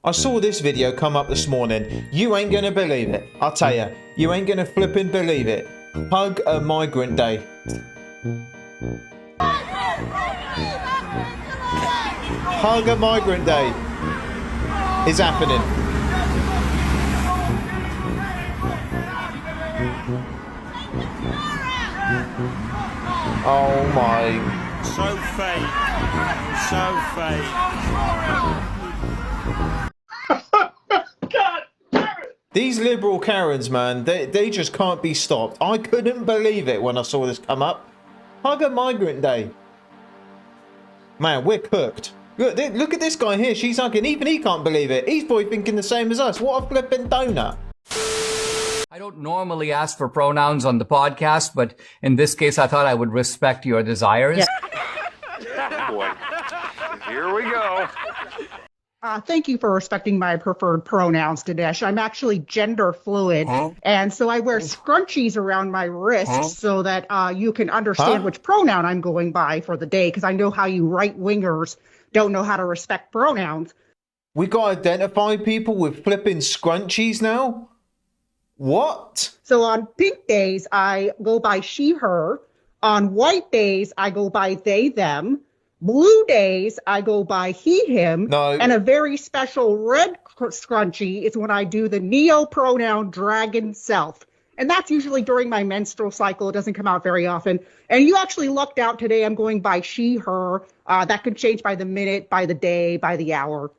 I saw this video come up this morning. You ain't gonna believe it. I'll tell you. You ain't gonna flipping believe it. Hug a Migrant Day. Hug a Migrant Day is happening. Oh my. So fake. So fake. God damn it. These liberal Karens, man, they just can't be stopped. I couldn't believe it when I saw this come up. Hug a Migrant Day. Man, we're cooked. Look at this guy here. She's hugging. Even he can't believe it. He's probably thinking the same as us. What a flipping donut. I don't normally ask for pronouns on the podcast, but in this case, I thought I would respect your desires. Yeah. Boy, here we go. Thank you for respecting my preferred pronouns, Dinesh. I'm actually gender fluid, and so I wear scrunchies around my wrists so that you can understand which pronoun I'm going by for the day, because I know how you right-wingers don't know how to respect pronouns. We got to identify people with flipping scrunchies now? What? So on pink days, I go by she, her. On white days, I go by they, them. Blue days, I go by he, him. No. And a very special red scrunchie is when I do the neo-pronoun dragon self. And that's usually during my menstrual cycle. It doesn't come out very often. And you actually lucked out today. I'm going by she, her. That could change by the minute, by the day, by the hour.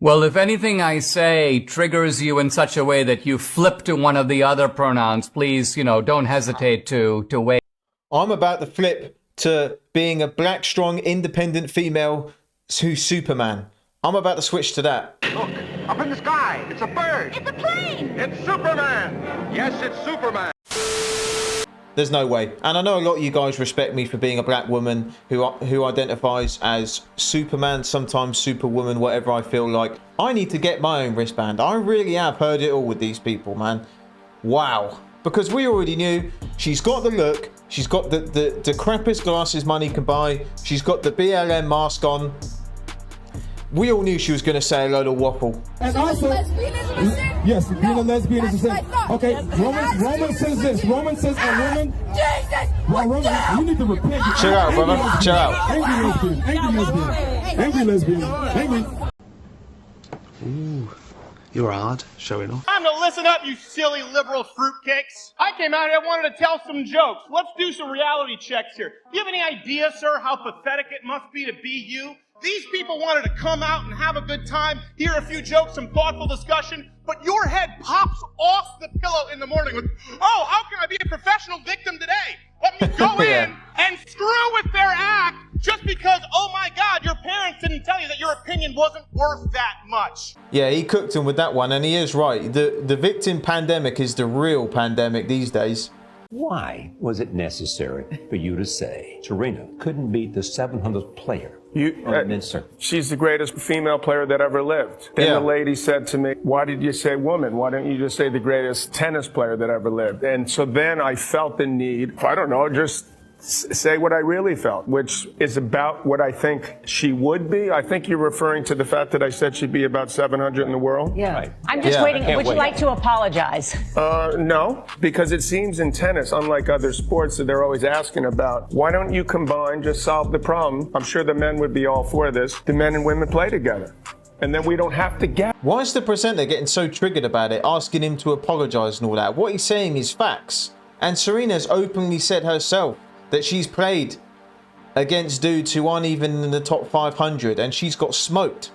Well, if anything I say triggers you in such a way that you flip to one of the other pronouns, please, don't hesitate to wait. I'm about to flip to being a black, strong, independent female who's Superman. I'm about to switch to that. Look, up in the sky. It's a bird. It's a plane. It's Superman. Yes, it's Superman. There's no way. And I know a lot of you guys respect me for being a black woman who identifies as Superman, sometimes Superwoman, whatever I feel like. I need to get my own wristband. I really have heard it all with these people, man. Wow. Because we already knew she's got the look. She's got the crappiest glasses money can buy. She's got the BLM mask on. We all knew she was going to say a load of waffle. And also, yes, being a lesbian is a sin. Okay, Romans says this. Romans says a woman. Jesus! Well, Roman, you need to repent. Chill out, brother. Chill out. Angry lesbian. Ooh, you're odd, showing off. Time to listen up, you silly liberal fruitcakes. I came out here, wanted to tell some jokes. Let's do some reality checks here. Do you have any idea, sir, how pathetic it must be to be you? These people wanted to come out and have a good time, hear a few jokes, some thoughtful discussion, but your head pops off the pillow in the morning with, oh, how can I be a professional victim today? Let me go in and screw with their act just because, oh my God, your parents didn't tell you that your opinion wasn't worth that much. Yeah, he cooked him with that one, and he is right. The victim pandemic is the real pandemic these days. Why was it necessary for you to say Serena couldn't beat the 700th player? She's the greatest female player that ever lived. Then the lady said to me, why did you say woman? Why don't you just say the greatest tennis player that ever lived? And so then I felt the need, I don't know, just say what I really felt, which is about what I think she would be. I think you're referring to the fact that I said she'd be about 700 in the world. Yeah. Right. I'm just waiting. Would you like to apologize? No, because it seems in tennis, unlike other sports that they're always asking about, why don't you combine, just solve the problem? I'm sure the men would be all for this. The men and women play together. And then we don't have to get. Why is the presenter getting so triggered about it, asking him to apologize and all that? What he's saying is facts. And Serena's openly said herself that she's played against dudes who aren't even in the top 500 and she's got smoked.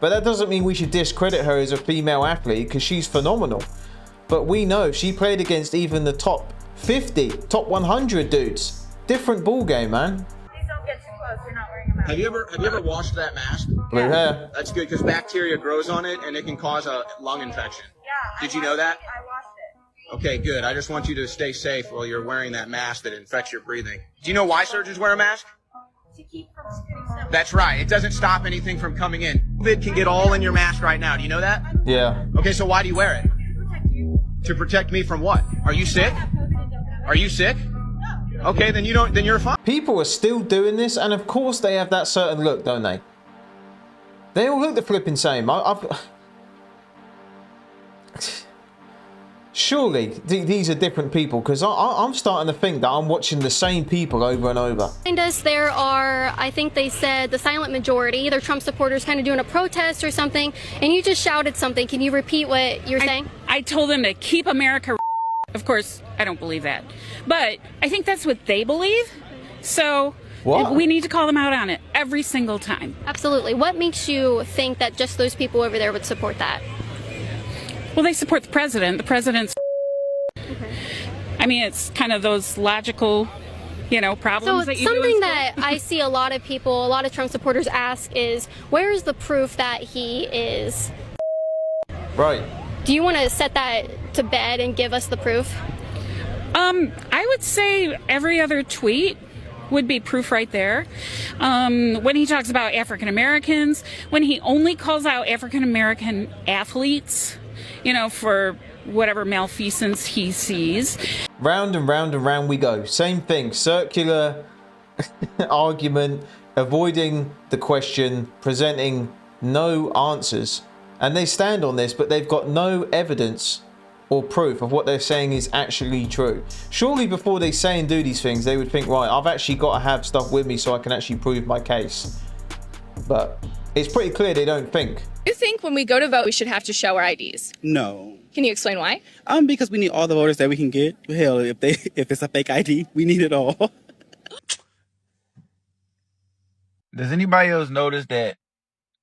But that doesn't mean we should discredit her as a female athlete, because she's phenomenal. But we know she played against even the top 50, top 100 dudes. Different ball game, man. Please don't get too close. You're not wearing a mask. Have you ever washed that mask? Blue hair. That's good, because bacteria grows on it and it can cause a lung infection. Yeah. Did you know that? I washed it. Okay, good. I just want you to stay safe while you're wearing that mask that infects your breathing. Do you know why surgeons wear a mask? To keep from getting stuff. That's right. It doesn't stop anything from coming in. COVID can get all in your mask right now. Do you know that? Yeah. Okay, so why do you wear it? To protect you. To protect me from what? Are you sick? Are you sick? Okay, then you're fine. People are still doing this, and of course they have that certain look, don't they? They all look the flipping same. Surely these are different people, because I'm starting to think that I'm watching the same people over and over. Behind us, there are, I think they said, the silent majority. They're Trump supporters kind of doing a protest or something, and you just shouted something. Can you repeat what you're saying? I told them to keep America. Of course, I don't believe that. But I think that's what they believe. So we need to call them out on it every single time. Absolutely. What makes you think that just those people over there would support that? Well, they support the president. The president's... Okay. I mean, it's kind of those logical, problems that you do. Something that I see a lot of people, a lot of Trump supporters ask is, where is the proof that he is... Right. Do you want to set that to bed and give us the proof? I would say every other tweet would be proof right there. When he talks about African Americans, when he only calls out African American athletes, for whatever malfeasance he sees. Round and round and round we go. Same thing. Circular argument, avoiding the question, presenting no answers. And they stand on this, but they've got no evidence or proof of what they're saying is actually true. Surely before they say and do these things, they would think, right, I've actually got to have stuff with me so I can actually prove my case. But it's pretty clear they don't think. You think when we go to vote, we should have to show our IDs? No. Can you explain why? Because we need all the voters that we can get. Hell, if it's a fake ID, we need it all. Does anybody else notice that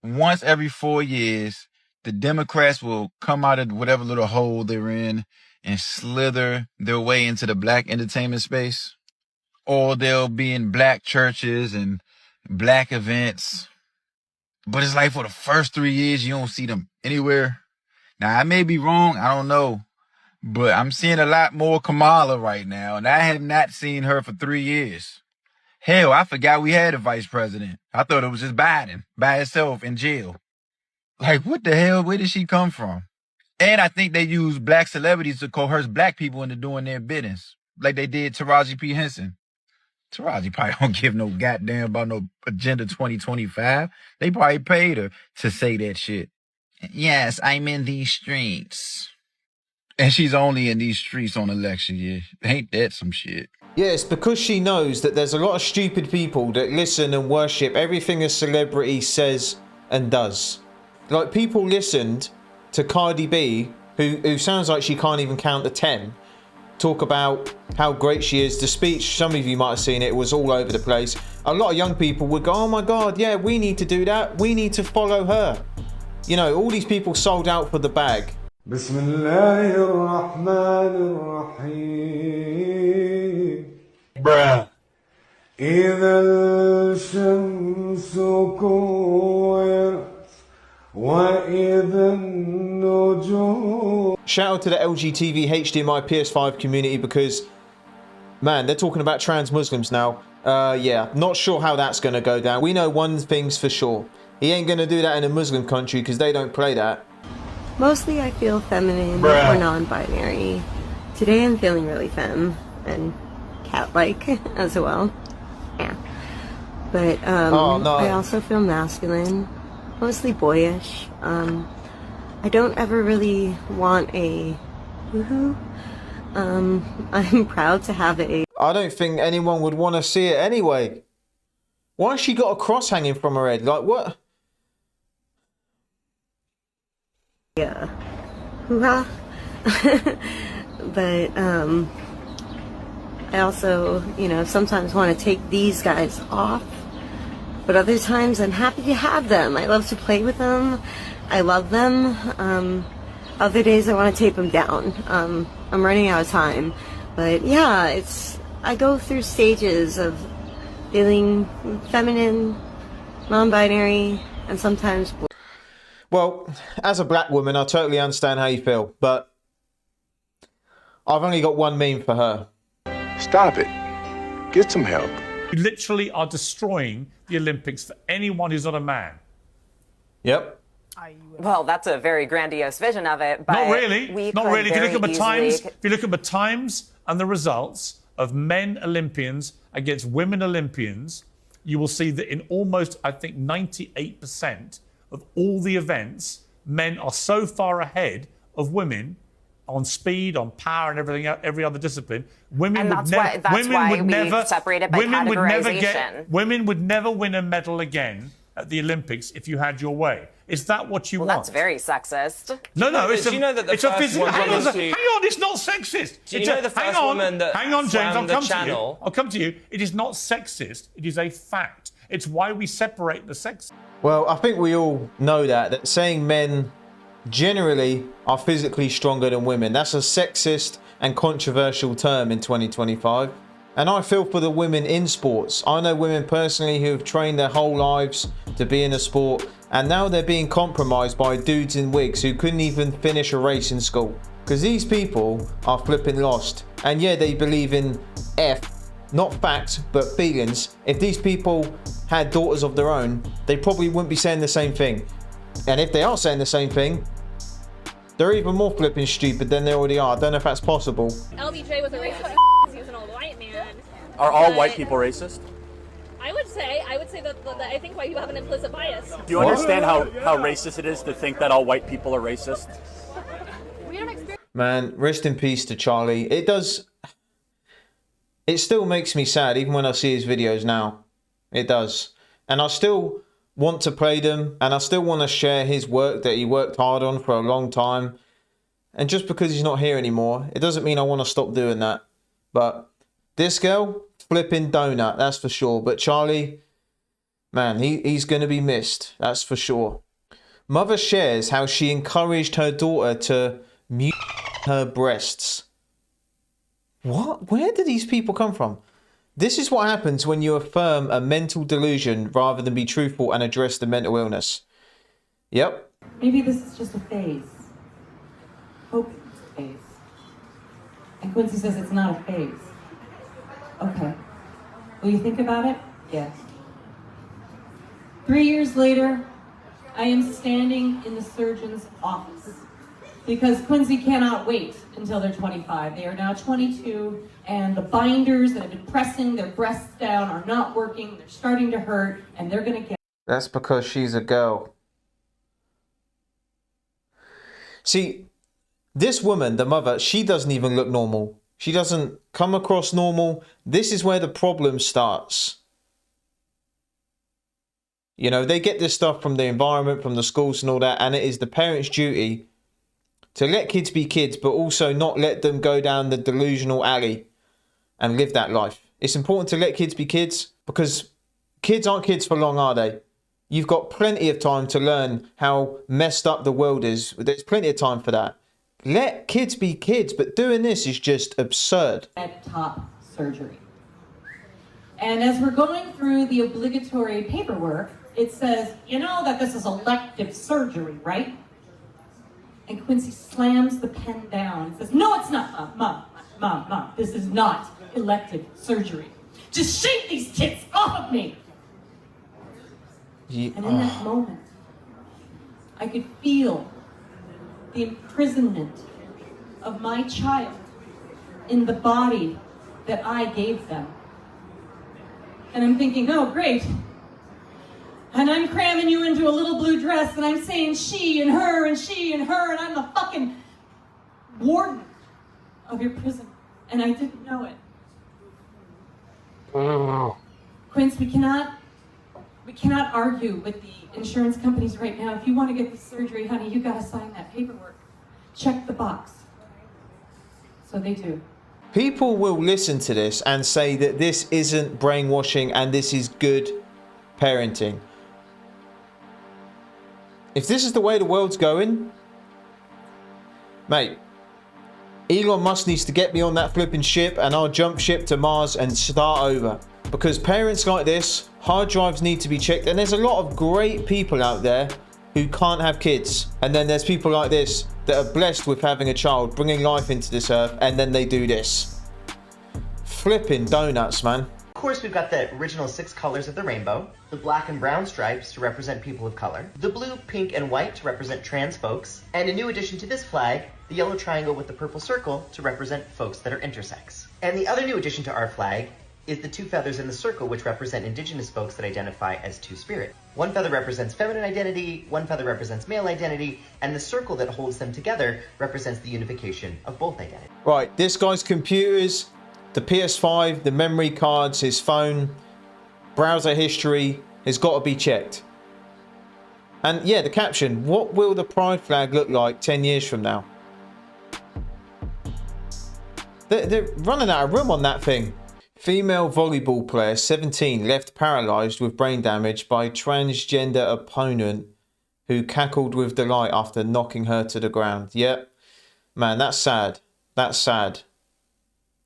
once every 4 years, the Democrats will come out of whatever little hole they're in and slither their way into the black entertainment space? Or they'll be in black churches and black events. But it's like for the first 3 years, you don't see them anywhere. Now, I may be wrong. I don't know. But I'm seeing a lot more Kamala right now. And I have not seen her for 3 years. Hell, I forgot we had a vice president. I thought it was just Biden by himself in jail. Like, what the hell? Where did she come from? And I think they use black celebrities to coerce black people into doing their business. Like they did Taraji P. Henson. Taraji probably don't give no goddamn about no Agenda 2025. They probably paid her to say that shit. Yes, I'm in these streets. And she's only in these streets on election year. Ain't that some shit? Yeah, it's because she knows that there's a lot of stupid people that listen and worship everything a celebrity says and does. Like, people listened to Cardi B, who sounds like she can't even count to 10, talk about how great she is. The speech, some of you might have seen it, was all over the place. A lot of young people would go, oh my God, yeah, we need to do that. We need to follow her. All these people sold out for the bag. Bruh. إذا الشمس كورت وإذا النجوم. Shout out to the LGTV HDMI PS5 community because, man, they're talking about trans Muslims now. Yeah, not sure how that's going to go down. We know one thing's for sure. He ain't going to do that in a Muslim country because they don't play that. Mostly I feel feminine or non-binary. Today I'm feeling really femme and cat-like as well. Yeah. But oh, no. I also feel masculine, mostly boyish. I don't ever really want a woohoo. I'm proud to have a... I don't think anyone would want to see it anyway. Why has she got a cross hanging from her head? Like, what? Yeah. Hoo-ha. But, I also, sometimes want to take these guys off. But other times I'm happy to have them. I love to play with them. I love them. Other days I want to tape them down. I'm running out of time. But yeah, I go through stages of feeling feminine, non-binary, and sometimes... Well, as a black woman, I totally understand how you feel, but I've only got one meme for her. Stop it. Get some help. You literally are destroying the Olympics for anyone who's not a man. Yep. Well, that's a very grandiose vision of it, but not really. Not really. If you look at the easily... times, if you look at the times and the results of men Olympians against women Olympians, you will see that in almost, I think, 98% of all the events, men are so far ahead of women on speed, on power, and everything, every other discipline. Women would never. Women would never win a medal again at the Olympics if you had your way. Is that what you want? That's very sexist. No, it's Do you know that the first woman hang on, to- it's not sexist. Do you know the first woman that hang on, James, swam the channel? I'll come to you. It is not sexist. It is a fact. It's why we separate the sex. Well, I think we all know that saying men generally are physically stronger than women, that's a sexist and controversial term in 2025. And I feel for the women in sports. I know women personally who have trained their whole lives to be in a sport, and now they're being compromised by dudes in wigs who couldn't even finish a race in school. Because these people are flipping lost. And yeah, they believe in not facts, but feelings. If these people had daughters of their own, they probably wouldn't be saying the same thing. And if they are saying the same thing, they're even more flipping stupid than they already are. I don't know if that's possible. LBJ was a racist because he was an old white man. Are all white people racist? I would say that I think white people have an implicit bias. Do you understand how racist it is to think that all white people are racist? We don't experience. Man, rest in peace to Charlie. It still makes me sad, even when I see his videos now. It does. And I still want to play them, and I still want to share his work that he worked hard on for a long time. And just because he's not here anymore, it doesn't mean I want to stop doing that. But this girl, flipping donut, that's for sure. But Charlie, man, he's going to be missed, that's for sure. Mother shares how she encouraged her daughter to mute her breasts. What? Where do these people come from? This is what happens when you affirm a mental delusion rather than be truthful and address the mental illness. Yep. Maybe this is just a phase. Hope it's a phase. And Quincy says it's not a phase. Okay. Will you think about it? Yes. 3 years later, I am standing in the surgeon's office because Quincy cannot wait until they're 25. They are now 22, and the binders that have been pressing their breasts down are not working. They're starting to hurt, and they're going to get... That's because she's a girl. See, this woman, the mother, she doesn't even look normal. She doesn't come across normal. This is where the problem starts. You know, they get this stuff from the environment, from the schools and all that, and it is the parents' duty to let kids be kids, but also not let them go down the delusional alley and live that life. It's important to let kids be kids because kids aren't kids for long, are they? You've got plenty of time to learn how messed up the world is. There's plenty of time for that. Let kids be kids, but doing this is just absurd. Top surgery. And as we're going through the obligatory paperwork, it says, you know that this is elective surgery, right? And Quincy slams the pen down and says, no, it's not, Mom, this is not elective surgery. Just shake these tits off of me. Yeah. And in that moment, I could feel the imprisonment of my child in the body that I gave them. And I'm thinking, oh, great. And I'm cramming you into a little blue dress, and I'm saying she and her and she and her, and I'm the fucking warden of your prison. And I didn't know it. Quince, we cannot argue with the insurance companies right now. If you want to get the surgery, honey, you gotta sign that paperwork. Check the box. So they do. People will listen to this and say that this isn't brainwashing and this is good parenting. If this is the way the world's going, mate, Elon Musk needs to get me on that flipping ship and I'll jump ship to Mars and start over. Because parents like this, hard drives need to be checked, and there's a lot of great people out there who can't have kids. And then there's people like this that are blessed with having a child, bringing life into this earth, and then they do this. Flipping donuts, man. Of course, we've got the original 6 colors of the rainbow, the black and brown stripes to represent people of color, the blue, pink, and white to represent trans folks, and a new addition to this flag, the yellow triangle with the purple circle to represent folks that are intersex. And the other new addition to our flag is the two feathers in the circle, which represent indigenous folks that identify as two-spirit. One feather represents feminine identity, one feather represents male identity, and the circle that holds them together represents the unification of both identities. Right, this guy's computers, the PS5, the memory cards, his phone, browser history has got to be checked. And yeah, the caption, what will the pride flag look like 10 years from now? They're running out of room on that thing. Female volleyball player 17 left paralysed with brain damage by transgender opponent who cackled with delight after knocking her to the ground. Yep. Man, that's sad. That's sad.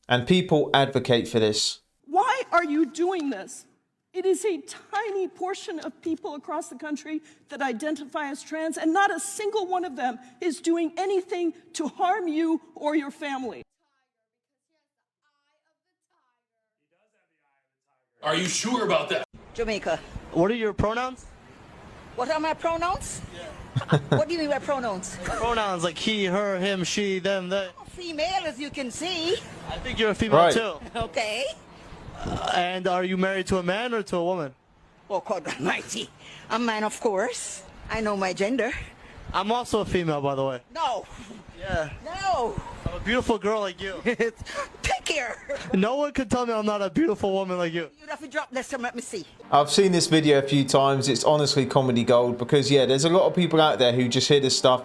And people advocate for this. Why are you doing this? It is a tiny portion of people across the country that identify as trans, and not a single one of them is doing anything to harm you or your family. Are you sure about that? Jamaica. What are your pronouns? What are my pronouns? Yeah. What do you mean by pronouns? Pronouns like he, her, him, she, them, they. Female, as you can see. I think you're a female right. too. Okay. And are you married to a man or to a woman? Oh, God almighty. A man, of course. I know my gender. I'm also a female, by the way. No. Yeah. No. I'm a beautiful girl like you. Pick here. No one can tell me I'm not a beautiful woman like you. You'd have to drop this and let me see. I've seen this video a few times. It's honestly comedy gold because, yeah, there's a lot of people out there who just hear this stuff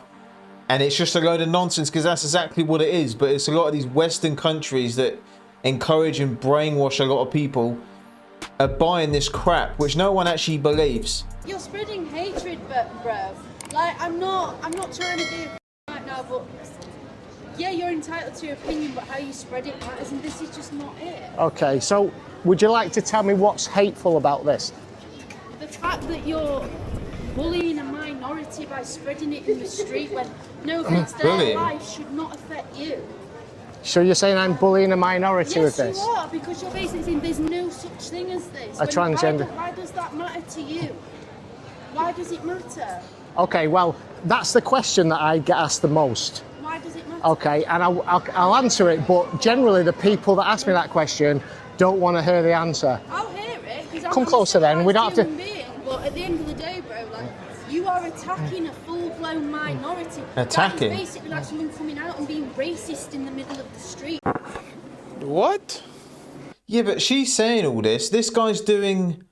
and it's just a load of nonsense because that's exactly what it is. But it's a lot of these Western countries that encourage and brainwash a lot of people are buying this crap, which no one actually believes. You're spreading hatred, bro. Like, I'm not trying to be right now, but yeah, you're entitled to your opinion, but how you spread it matters, and this is just not it. Okay, so would you like to tell me what's hateful about this? The fact that you're bullying a minority by spreading it in the street when, no offense, their life should not affect you. So you're saying I'm bullying a minority with this? Yes, you are, because you're basically saying there's no such thing as this. A transgender. Why does that matter to you? Why does it matter? Okay, well, that's the question that I get asked the most. Why does it matter? Okay, and I'll answer it, but generally the people that ask me that question don't want to hear the answer. I'll hear it, because Come closer then, we don't have to... Being, but at the end of the day, bro, like, you are attacking a full-blown minority. Attacking? That is basically like someone coming out and being racist in the middle of the street. What? Yeah, but she's saying all this. This guy's doing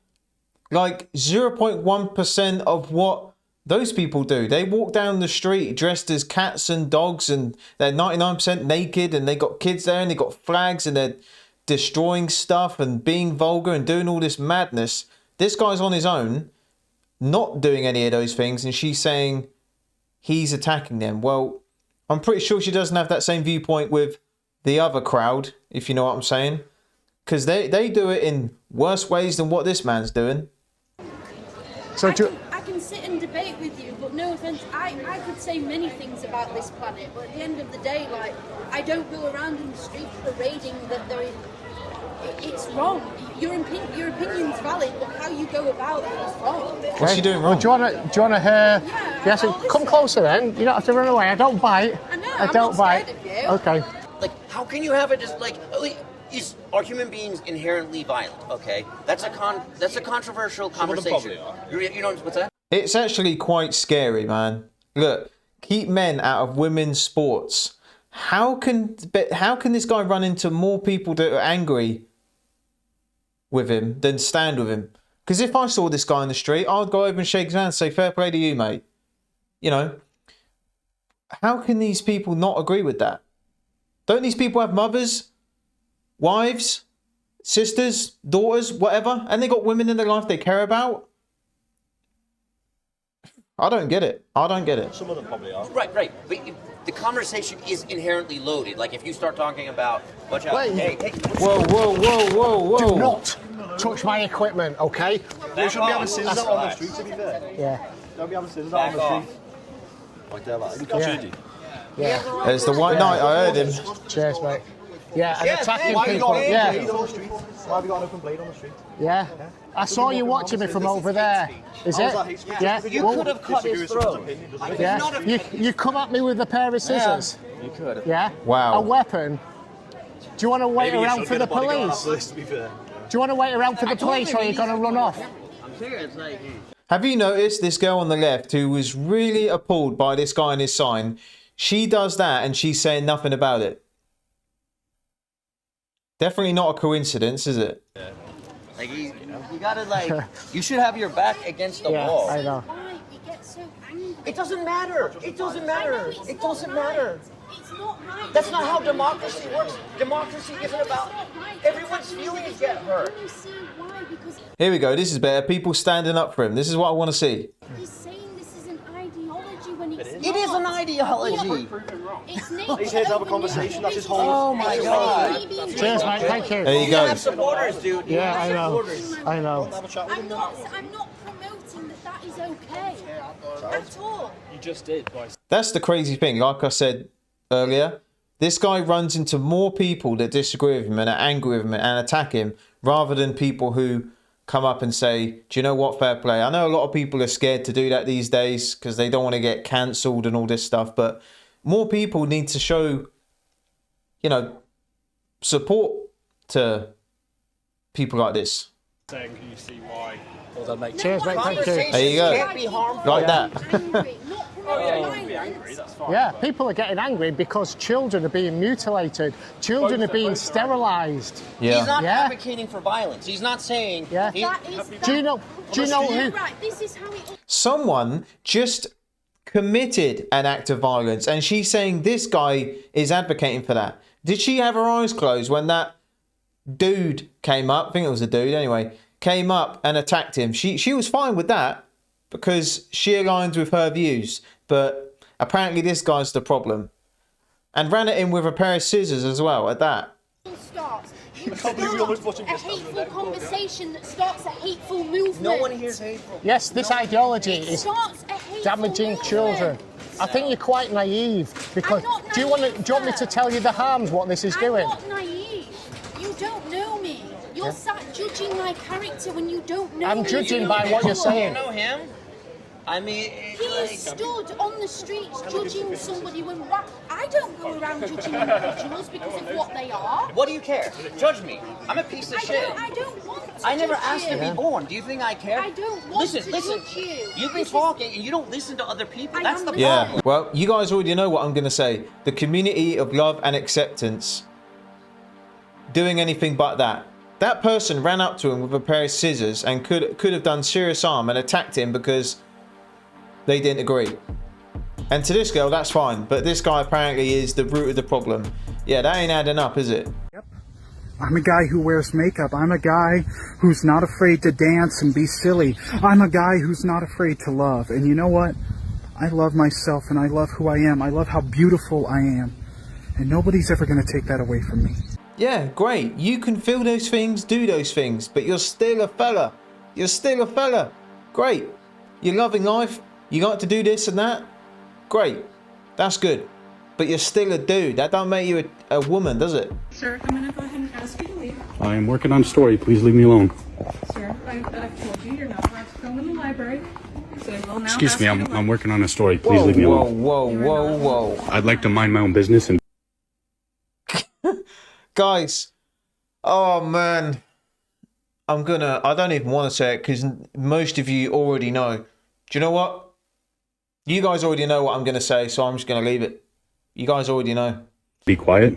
like 0.1% of what those people do. They walk down the street dressed as cats and dogs and they're 99% naked and they got kids there and they got flags and they're destroying stuff and being vulgar and doing all this madness. This guy's on his own, not doing any of those things, and she's saying he's attacking them. Well, I'm pretty sure she doesn't have that same viewpoint with the other crowd, if you know what I'm saying. Because they do it in worse ways than what this man's doing. So I can sit and debate with you, but no offense, I could say many things about this planet, but at the end of the day, like, I don't go around in the street parading that there is... It's wrong. Your opinion's valid, but how you go about it is wrong. What's she doing wrong? Well, do you want to hear... Yes, come closer then. You don't have to run away. I don't bite. I know, I don't bite. Of you. Okay. Like, how can you have it just like... Are human beings inherently violent? Okay, that's a controversial conversation. You know what's that? It's actually quite scary, man. Look, keep men out of women's sports. How can this guy run into more people that are angry with him than stand with him? Because if I saw this guy in the street, I'd go over and shake his hand and say, fair play to you, mate. You know, how can these people not agree with that? Don't these people have mothers, wives, sisters, daughters, whatever? And they got women in their life they care about? I don't get it. I don't get it. Some of them probably are. Right. But the conversation is inherently loaded. Like, if you start talking about... Watch out. Hey. Whoa. Do not touch my equipment, okay? You shouldn't be having scissors out on the street, to be fair. Yeah. Don't be having scissors out on the street. Like they're like... Yeah. There's the white knight. I heard him. Cheers, mate. Yeah, and attacking people. Why have you got an open blade on the street? Yeah. I saw you watching me from over there. Is it? Yeah. You could have cut his throat. Yeah. You come at me with a pair of scissors. You could. Yeah. Wow. A weapon. Do you want to wait around for the police? To be fair. you want to wait around for the police or are you going to run off? I'm serious. Like, Have you noticed this girl on the left who was really appalled by this guy and his sign? She does that and she's saying nothing about it. Definitely not a coincidence, is it? like you gotta like, you should have your back against the wall. I know. Why? You get so angry. It doesn't matter. It doesn't matter. It's It not doesn't right. matter. It's not right. That's not how democracy works. Democracy isn't about everyone's feelings get hurt. You see why? Because Here we go. This is better. People standing up for him. This is what I want to see. he's saying this is an ideology when it's not. It is an ideology. It's nature. He's here to have a conversation. That's his whole. Oh my God. Cheers, mate. Thank you. There you You go. have supporters, dude. You Yeah, have I know. supporters. I know. I'm not promoting that is okay at all. You just did. That's the crazy thing. Like I said earlier, this guy runs into more people that disagree with him and are angry with him and attack him rather than people who come up and say, do you know what, fair play. I know a lot of people are scared to do that these days because they don't want to get cancelled and all this stuff, but more people need to show, you know, support to people like this. Saying, can you see why? Cheers, mate. Thank you. There you go. Can't be harmful. Like that. Yeah, people are getting angry because children are being mutilated. Children are being sterilised. Yeah. He's not Yeah. advocating for violence. He's not saying. Yeah. Do you know who? Right, this is how it. Someone just committed an act of violence and she's saying this guy is advocating for that. Did she have her eyes closed when that dude came up? I think it was a dude anyway. Came up and attacked him. She was fine with that because she aligns with her views. But apparently this guy's the problem. And ran at him with a pair of scissors as well at that. Starts. You start a hateful conversation that starts a hateful movement. No one hears hateful. Yes, this ideology is Starts a hateful damaging movement. children. I think you're quite naive because do you want me to tell you the harms what this is doing? I'm not naive. You don't know me. You're sat judging my character when you don't know me. I'm judging by what you're saying. You know him? I mean, He stood on the streets judging somebody when I don't go around judging individuals because of what they are. What do you care? Judge me. I'm a piece of shit. I don't want to I never judge asked you. to be born. Do you think I care? I don't want listen, to listen. judge you. You've been talking and you don't listen to other people. That's the Yeah, problem. well, you guys already know what I'm going to say. The community of love and acceptance doing anything but that. That person ran up to him with a pair of scissors and could have done serious harm and attacked him because they didn't agree. And to this girl, that's fine. But this guy apparently is the root of the problem. Yeah, that ain't adding up, is it? I'm a guy who wears makeup. I'm a guy who's not afraid to dance and be silly. I'm a guy who's not afraid to love. And you know what? I love myself and I love who I am. I love how beautiful I am. And nobody's ever going to take that away from me. Yeah, great. You can feel those things, do those things, but you're still a fella. You're still a fella. Great. You're loving life. You like to do this and that. Great. That's good. But you're still a dude. That don't make you a woman, does it? Sir, I'm going to go ahead and ask you to leave. I am working on a story. Please leave me alone. Sir, I've told you you're not allowed to film in the library. So I will now Excuse ask me, you to I'm working on a story. Please leave me alone. Whoa. I'd like to mind my own business and... Guys. Oh, man. I don't even want to say it because most of you already know. Do you know what? You guys already know what I'm going to say, so I'm just going to leave it. You guys already know. Be quiet.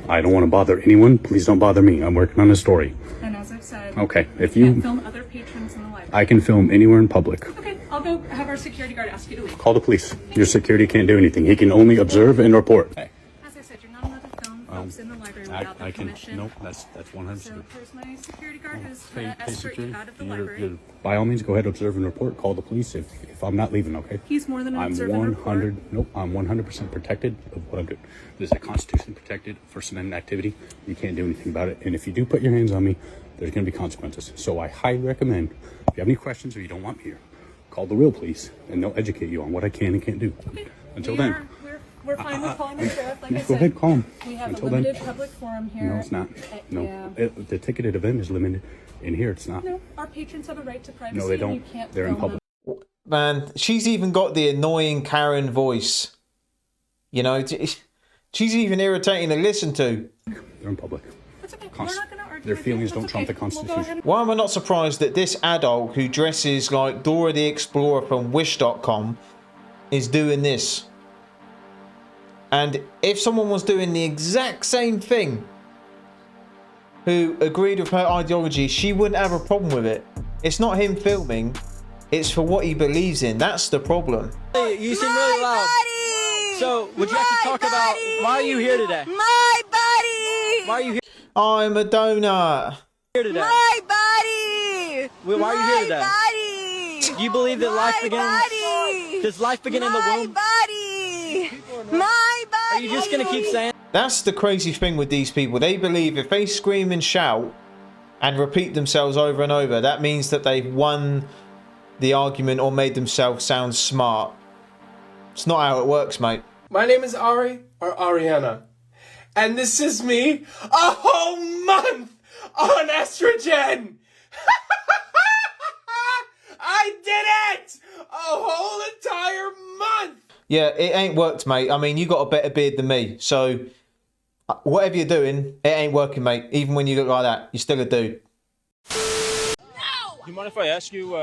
I don't want to bother anyone. Please don't bother me. I'm working on a story. And as I've said, Okay, if you you... can't film other patrons in the library. I can film anywhere in public. Okay, I'll go have our security guard ask you to leave. Call the police. Your security can't do anything. He can only observe and report. As I said, you're not allowed to film folks in the library without their permission. Nope, that's 100%. So here's my security guard who's going to escort you out of the library. By all means, go ahead, observe and report. Call the police if I'm not leaving, okay? He's more than an observe and report. I'm 100% protected of what I'm doing. This is a Constitution protected First Amendment activity. You can't do anything about it. And if you do put your hands on me, there's going to be consequences. So I highly recommend, if you have any questions or you don't want me here, call the real police and they'll educate you on what I can and can't do. Okay. Until then. We're fine with calling the sheriff, like I said. Go ahead, call him. We have Until a limited then. public forum here. No, it's not. No. Yeah. The ticketed event is limited. In here, it's not. No, our patrons have a right to privacy. No, they don't. And you can't They're in film public. Man, she's even got the annoying Karen voice. You know, she's even irritating to listen to. They're in public. That's okay. We're not going to their feelings don't trump the Constitution. Why am I not surprised that this adult who dresses like Dora the Explorer from Wish.com is doing this? And if someone was doing the exact same thing, who agreed with her ideology, she wouldn't have a problem with it. It's not him filming, it's for what he believes in. That's the problem. Hey, you seem really loud. So, would you actually talk about why are you here today? My body! Why are you here? I'm a donut. Today? My body! Why are you here today? Body! Do you believe that life begins? Body! Does life begin in the womb? Body! My body! Are you just gonna keep saying? That's the crazy thing with these people. They believe if they scream and shout and repeat themselves over and over, that means that they've won the argument or made themselves sound smart. It's not how it works, mate. My name is Ari, or Ariana, and this is me a whole month on estrogen! I did it! A whole entire month! Yeah, it ain't worked, mate. I mean, you got a better beard than me, so whatever you're doing, it ain't working, mate. Even when you look like that, you're still a dude. Do you mind if I ask you,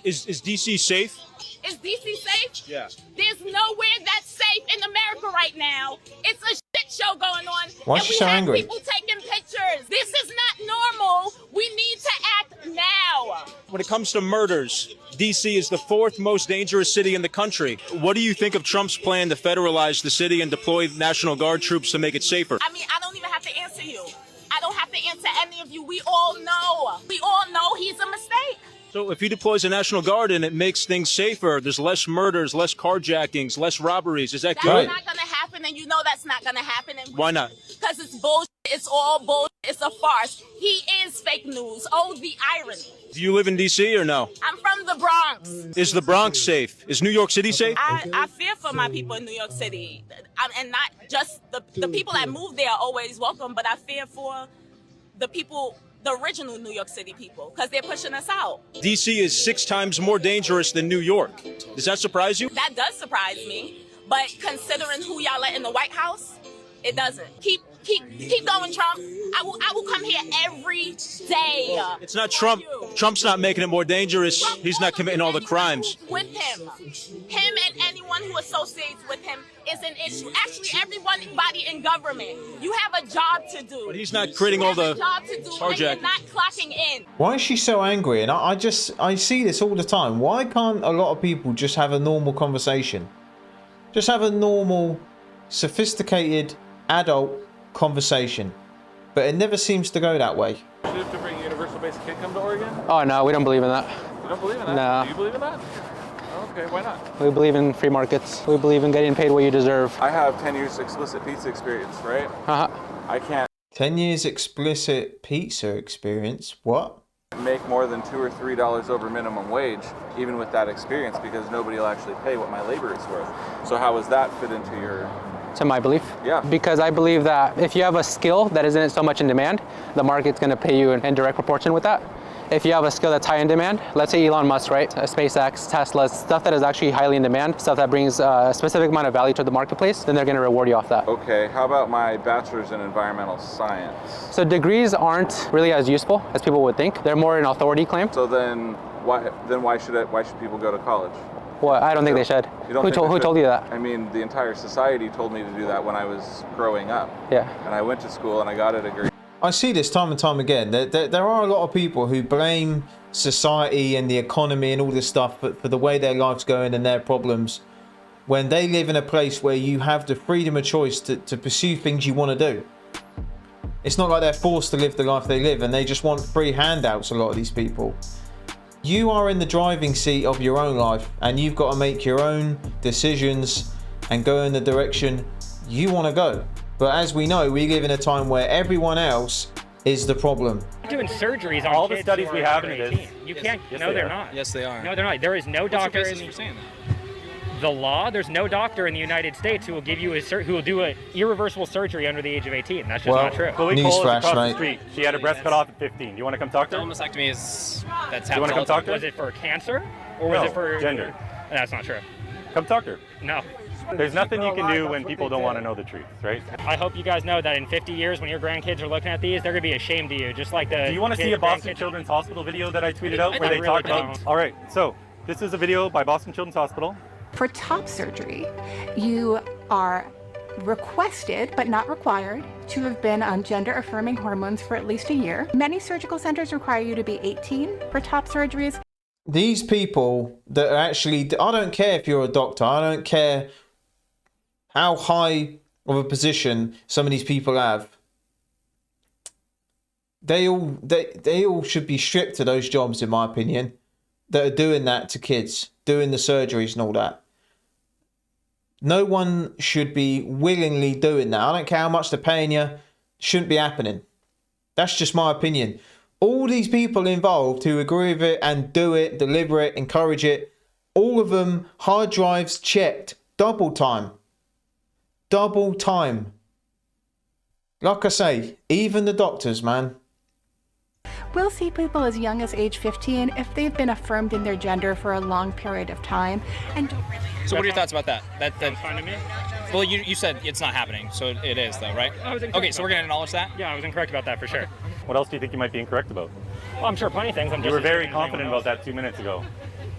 is DC safe? Is DC safe? Yeah. There's nowhere that's safe in America right now. It's a shit show going on. Why is she so angry? People taking pictures. This is not normal. We need to act now. When it comes to murders, DC is the 4th most dangerous city in the country. What do you think of Trump's plan to federalize the city and deploy National Guard troops to make it safer? I mean, I don't even have to answer you. I don't have to answer any of you. We all know. We all know he's a mistake. So if he deploys a National Guard and it makes things safer, there's less murders, less carjackings, less robberies. Is that good? That's not going to happen, and you know that's not going to happen. Why not? Because it's bullshit. It's all bullshit. It's a farce. He is fake news. Oh, the irony. Do you live in D.C. or no? I'm from the Bronx. Is the Bronx safe? Is New York City safe? I fear for my people in New York City. And not just the people that move there are always welcome, but I fear for the people, the original New York City people, because they're pushing us out. D.C. is 6 times more dangerous than New York. Does that surprise you? That does surprise me. But considering who y'all let in the White House, it doesn't. Keep going, Trump. I will come here every day. It's not Trump. Trump's not making it more dangerous. He's not committing all the crimes. With him and anyone who associates with him is an issue. Actually, everybody in government, you have a job to do. But he's not creating all the and you're not clocking in. Why is she so angry? And I see this all the time. Why can't a lot of people just have a normal conversation? Just have a normal, sophisticated, adult conversation. But it never seems to go that way. Should have to bring universal basic income to Oregon? Oh, no, we don't believe in that. You don't believe in that? No. Do you believe in that? Okay, why not? We believe in free markets. We believe in getting paid what you deserve. I have 10 years explicit pizza experience, right? I can't 10 years explicit pizza experience? What? make more than $2 or $3 over minimum wage, even with that experience, because nobody will actually pay what my labor is worth. So how does that fit into your... To my belief? Yeah. Because I believe that if you have a skill that isn't so much in demand, the market's going to pay you in direct proportion with that. If you have a skill that's high in demand, let's say Elon Musk, right? SpaceX, Tesla, stuff that is actually highly in demand, stuff that brings a specific amount of value to the marketplace, then they're going to reward you off that. Okay, how about my bachelor's in environmental science? So degrees aren't really as useful as people would think. They're more an authority claim. So then why should people go to college? Well, I don't think they should. Who told you that? I mean, the entire society told me to do that when I was growing up. Yeah. And I went to school and I got a degree. I see this time and time again. There are a lot of people who blame society and the economy and all this stuff for the way their life's going and their problems, when they live in a place where you have the freedom of choice to pursue things you want to do. It's not like they're forced to live the life they live and they just want free handouts, a lot of these people. You are in the driving seat of your own life and you've got to make your own decisions and go in the direction you want to go. But as we know, we live in a time where everyone else is the problem. Doing surgeries on all kids the studies who we are have under in it 18. is. You Yes, can't. yes, No, they they're are. not. Yes, they are. No, they're not. There is no doctor. What's your basis for saying that? The law. There's no doctor in the United States who will give you who will do an irreversible surgery under the age of 18. That's just not true. Chloe Cole is across the street. She had her breast cut off at 15. Do you want to come talk to her? Mastectomy is Do you want to come talk to her? Was it for cancer or No, was it for gender? That's not true. Come talk to her. No. There's nothing you can do when people don't want to know the truth, right? I hope you guys know that in 50 years, when your grandkids are looking at these, they're going to be ashamed of you, just like the... Do you want to see a Boston Children's Hospital video that I tweeted out where they talk about... All right, so this is a video by Boston Children's Hospital. For top surgery, you are requested, but not required, to have been on gender-affirming hormones for at least a year. Many surgical centers require you to be 18 for top surgeries. These people that are actually... I don't care if you're a doctor. I don't care how high of a position some of these people have. They all should be stripped to those jobs, in my opinion, that are doing that to kids, doing the surgeries and all that. No one should be willingly doing that. I don't care how much they're paying you. Shouldn't be happening. That's just my opinion. All these people involved who agree with it and do it, deliver it, encourage it, all of them, hard drives checked, double time. Double time. Like I say, even the doctors, man. We'll see people as young as age 15 if they've been affirmed in their gender for a long period of time and don't really... So what are your thoughts about that? That's fine to me. Well, you said it's not happening, so it is though, right? I was incorrect. Okay, so we're going to acknowledge that? Yeah, I was incorrect about that for sure. What else do you think you might be incorrect about? Well, I'm sure plenty of things. You were very confident about that 2 minutes ago.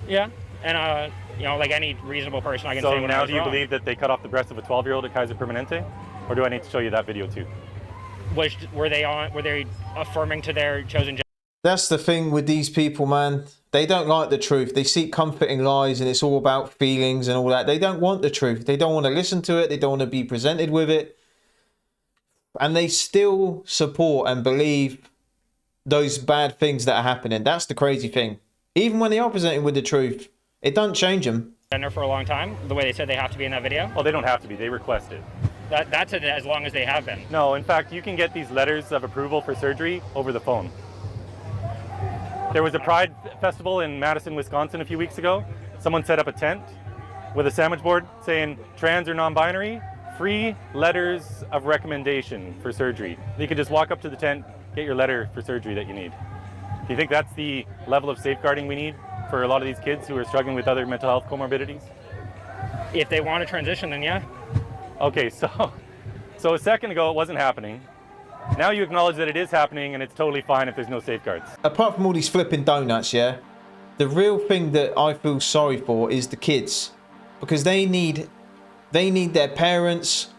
Yeah, and you know, like any reasonable person, I can say So when now I was do you wrong. believe that they cut off the breast of a 12-year-old at Kaiser Permanente? Or do I need to show you that video too? Were they affirming to their chosen gender? That's the thing with these people, man. They don't like the truth. They seek comfort in lies, and it's all about feelings and all that. They don't want the truth. They don't want to listen to it. They don't want to be presented with it. And they still support and believe those bad things that are happening. That's the crazy thing. Even when they are presented with the truth, it doesn't change them. Gender for a long time, the way they said they have to be in that video. Oh, they don't have to be. They request it. That's it, as long as they have been. No, in fact, you can get these letters of approval for surgery over the phone. There was a Pride Festival in Madison, Wisconsin a few weeks ago. Someone set up a tent with a sandwich board saying trans or non-binary, free letters of recommendation for surgery. You could just walk up to the tent, get your letter for surgery that you need. Do you think that's the level of safeguarding we need for a lot of these kids who are struggling with other mental health comorbidities? If they want to transition, then yeah. Okay, so a second ago it wasn't happening. Now you acknowledge that it is happening and it's totally fine if there's no safeguards. Apart from all these flipping donuts, yeah, the real thing that I feel sorry for is the kids, because they need their parents,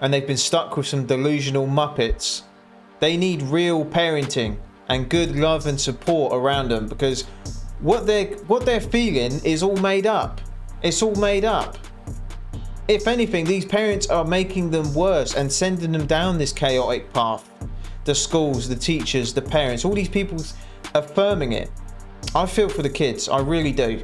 and they've been stuck with some delusional muppets. They need real parenting and good love and support around them, because what they're feeling is all made up. It's all made up. If anything, these parents are making them worse and sending them down this chaotic path. The schools, the teachers, the parents, all these people affirming it. I feel for the kids, I really do.